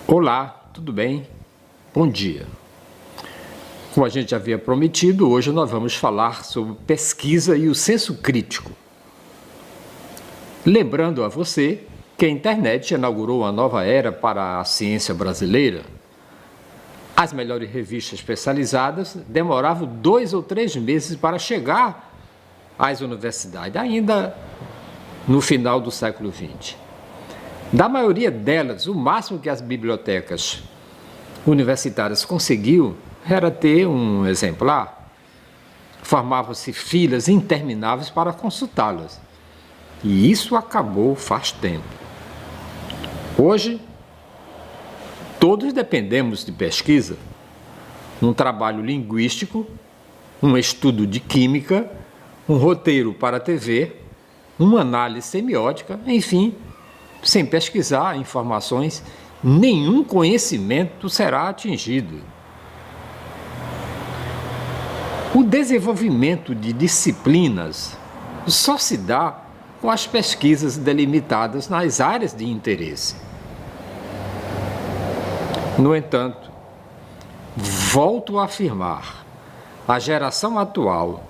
Olá, tudo bem? Bom dia. Como a gente havia prometido, hoje nós vamos falar sobre pesquisa e o senso crítico. Lembrando a você que a internet inaugurou uma nova era para a ciência brasileira. As melhores revistas especializadas demoravam 2 ou 3 meses para chegar às universidades, ainda no final do século XX. Da maioria delas, o máximo que as bibliotecas universitárias conseguiam era ter um exemplar. Formavam-se filas intermináveis para consultá-las. E isso acabou faz tempo. Hoje, todos dependemos de pesquisa, um trabalho linguístico, um estudo de química, um roteiro para a TV, uma análise semiótica, enfim, sem pesquisar informações, nenhum conhecimento será atingido. O desenvolvimento de disciplinas só se dá com as pesquisas delimitadas nas áreas de interesse. No entanto, volto a afirmar, a geração atual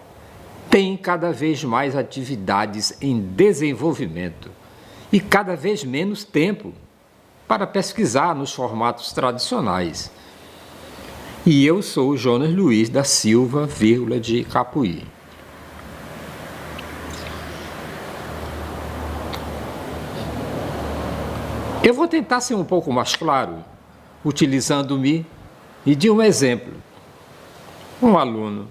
tem cada vez mais atividades em desenvolvimento e cada vez menos tempo para pesquisar nos formatos tradicionais. E eu sou Jonas Luiz da Silva, de Capuí. Eu vou tentar ser um pouco mais claro, utilizando-me de um exemplo. Um aluno,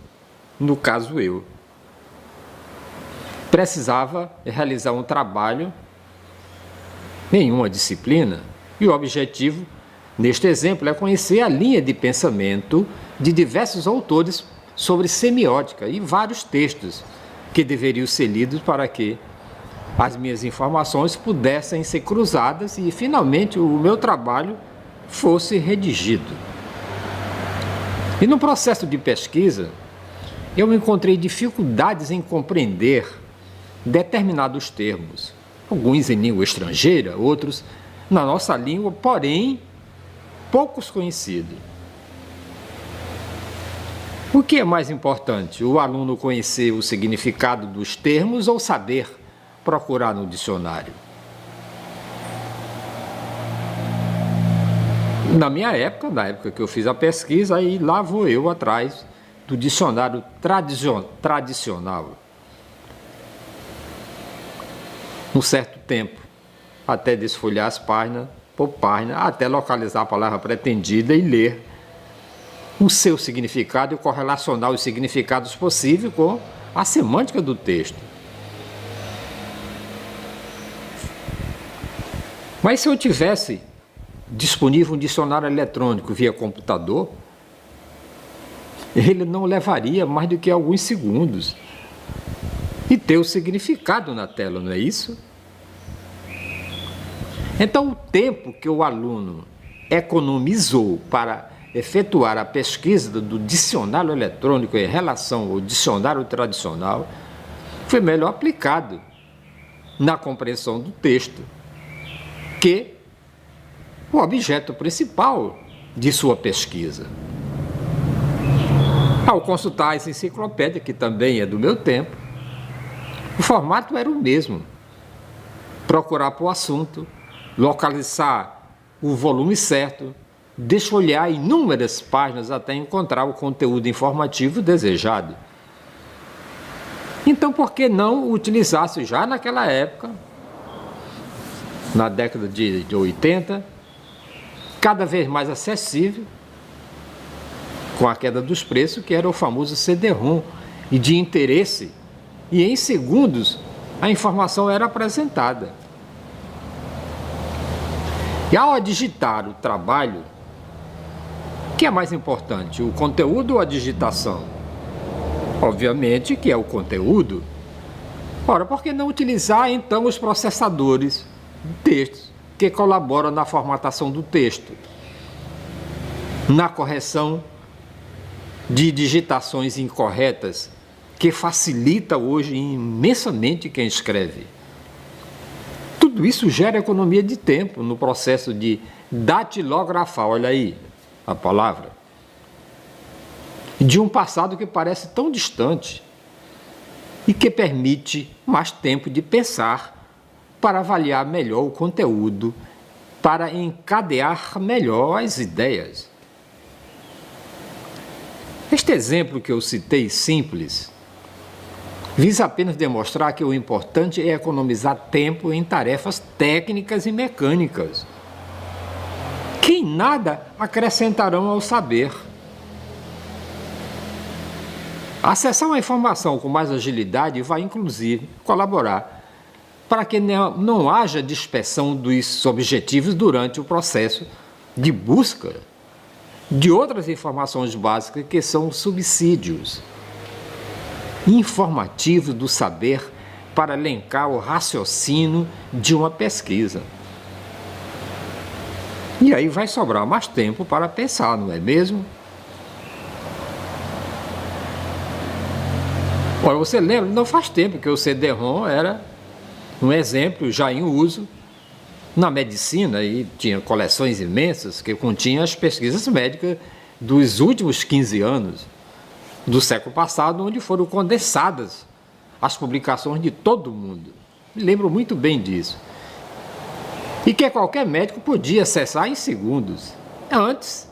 no caso eu, precisava realizar um trabalho em uma disciplina e o objetivo, neste exemplo, é conhecer a linha de pensamento de diversos autores sobre semiótica e vários textos que deveriam ser lidos para que as minhas informações pudessem ser cruzadas e, finalmente, o meu trabalho fosse redigido. E no processo de pesquisa, eu encontrei dificuldades em compreender determinados termos, alguns em língua estrangeira, outros na nossa língua, porém poucos conhecidos. O que é mais importante, o aluno conhecer o significado dos termos ou saber procurar no dicionário? Na minha época, na época que eu fiz a pesquisa, aí lá vou eu atrás do dicionário tradicional. Um certo tempo, até desfolhar as páginas por página, até localizar a palavra pretendida e ler o seu significado e correlacionar os significados possíveis com a semântica do texto. Mas se eu tivesse disponível um dicionário eletrônico via computador, ele não levaria mais do que alguns segundos e ter o significado na tela, não é isso? Então, o tempo que o aluno economizou para efetuar a pesquisa do dicionário eletrônico em relação ao dicionário tradicional foi melhor aplicado na compreensão do texto que o objeto principal de sua pesquisa. Ao consultar essa enciclopédia, que também é do meu tempo, o formato era o mesmo. Procurar por assunto, localizar o volume certo, desfolhar inúmeras páginas até encontrar o conteúdo informativo desejado. Então, por que não utilizasse já naquela época, na década de 80, cada vez mais acessível, com a queda dos preços, que era o famoso CD-ROM, e de interesse, e em segundos a informação era apresentada. E ao digitar o trabalho, o que é mais importante, o conteúdo ou a digitação? Obviamente que é o conteúdo. Ora, por que não utilizar então os processadores de textos que colaboram na formatação do texto, na correção de digitações incorretas, que facilita hoje imensamente quem escreve? tudo isso gera economia de tempo no processo de datilografar, olha aí a palavra, de um passado que parece tão distante e que permite mais tempo de pensar para avaliar melhor o conteúdo, para encadear melhor as ideias. Este exemplo que eu citei, simples, visa apenas demonstrar que o importante é economizar tempo em tarefas técnicas e mecânicas, que em nada acrescentarão ao saber. Acessar a informação com mais agilidade vai, inclusive, colaborar para que não haja dispersão dos objetivos durante o processo de busca de outras informações básicas que são subsídios informativos do saber para elencar o raciocínio de uma pesquisa. E aí vai sobrar mais tempo para pensar, não é mesmo? Olha, você lembra? Não faz tempo que o CD-ROM era um exemplo já em uso na medicina, e tinha coleções imensas que continham as pesquisas médicas dos últimos 15 anos do século passado, onde foram condensadas as publicações de todo mundo. Me lembro muito bem disso. E que qualquer médico podia acessar em segundos. Antes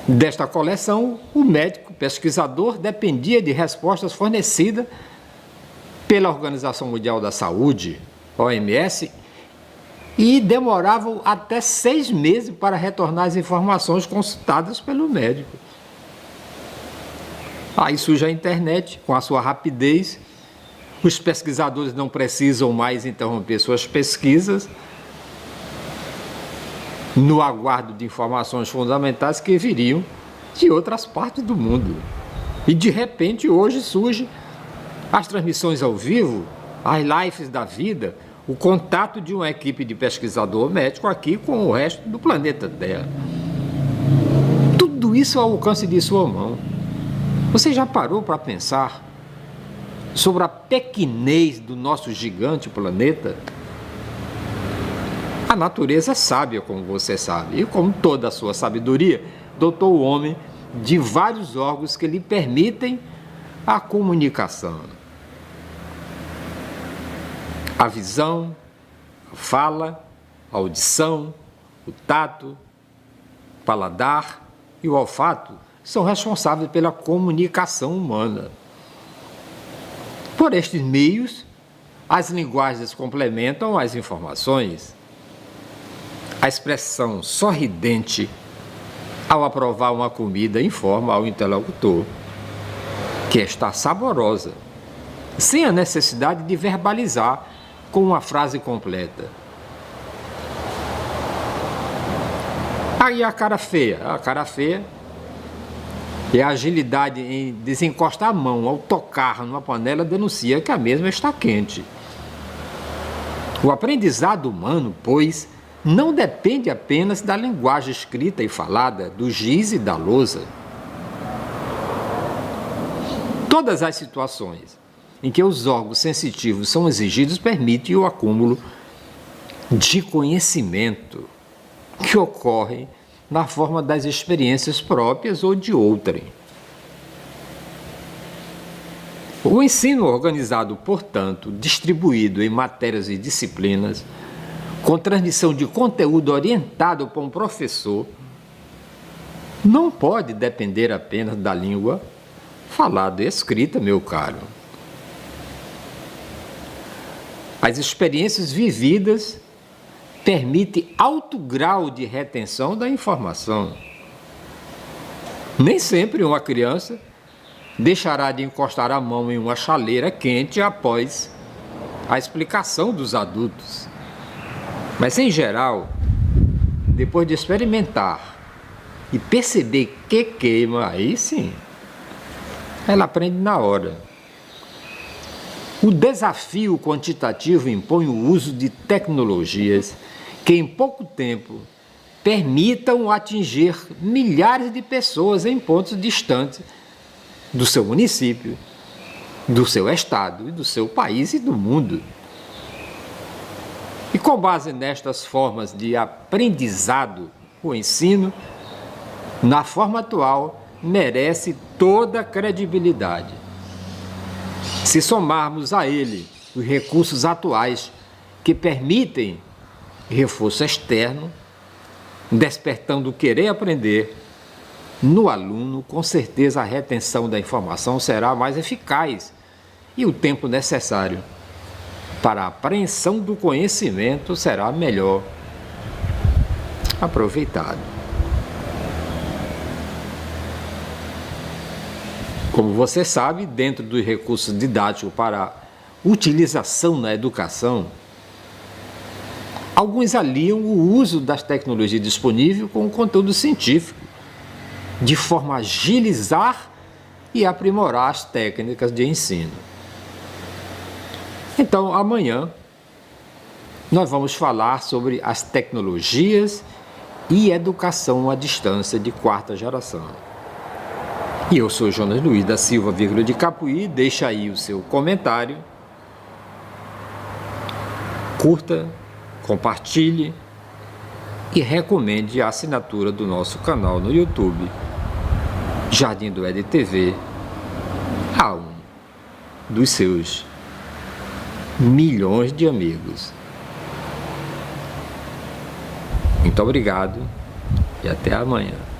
desta coleção, o médico pesquisador dependia de respostas fornecidas pela Organização Mundial da Saúde, OMS, e demoravam até 6 meses para retornar as informações consultadas pelo médico. Aí surge a internet, com a sua rapidez, os pesquisadores não precisam mais interromper suas pesquisas no aguardo de informações fundamentais que viriam de outras partes do mundo. E de repente hoje surge as transmissões ao vivo, as lives da vida, o contato de uma equipe de pesquisador médico aqui com o resto do planeta Terra. Tudo isso ao alcance de sua mão. Você já parou para pensar sobre a pequenez do nosso gigante planeta? A natureza é sábia, como você sabe, e como toda a sua sabedoria, dotou o homem de vários órgãos que lhe permitem a comunicação. A visão, a fala, a audição, o tato, o paladar e o olfato são responsáveis pela comunicação humana. Por estes meios, as linguagens complementam as informações. A expressão sorridente, ao aprovar uma comida, informa ao interlocutor que está saborosa, sem a necessidade de verbalizar com uma frase completa. Aí a cara feia é a agilidade em desencostar a mão ao tocar numa panela, denuncia que a mesma está quente. O aprendizado humano, pois, não depende apenas da linguagem escrita e falada, do giz e da lousa. Todas as situações em que os órgãos sensitivos são exigidos permitem o acúmulo de conhecimento que ocorre na forma das experiências próprias ou de outrem. O ensino organizado, portanto, distribuído em matérias e disciplinas, com transmissão de conteúdo orientado por um professor, não pode depender apenas da língua falada e escrita, meu caro. As experiências vividas permitem alto grau de retenção da informação. Nem sempre uma criança deixará de encostar a mão em uma chaleira quente após a explicação dos adultos. Mas, em geral, depois de experimentar e perceber que queima, aí sim, ela aprende na hora. O desafio quantitativo impõe o uso de tecnologias que, em pouco tempo, permitam atingir milhares de pessoas em pontos distantes do seu município, do seu estado, do seu país e do mundo. E com base nestas formas de aprendizado, o ensino, na forma atual, merece toda a credibilidade. Se somarmos a ele os recursos atuais que permitem reforço externo, despertando o querer aprender no aluno, com certeza a retenção da informação será mais eficaz e o tempo necessário para a apreensão do conhecimento será melhor aproveitado. Como você sabe, dentro dos recursos didáticos para utilização na educação, alguns aliam o uso das tecnologias disponíveis com o conteúdo científico, de forma a agilizar e aprimorar as técnicas de ensino. Então, amanhã, nós vamos falar sobre as tecnologias e educação à distância de quarta geração. E eu sou Jonas Luiz da Silva, de Capuí. Deixa aí o seu comentário, curta, compartilhe e recomende a assinatura do nosso canal no YouTube, Jardim do Éden TV, a um dos seus milhões de amigos. Muito obrigado e até amanhã.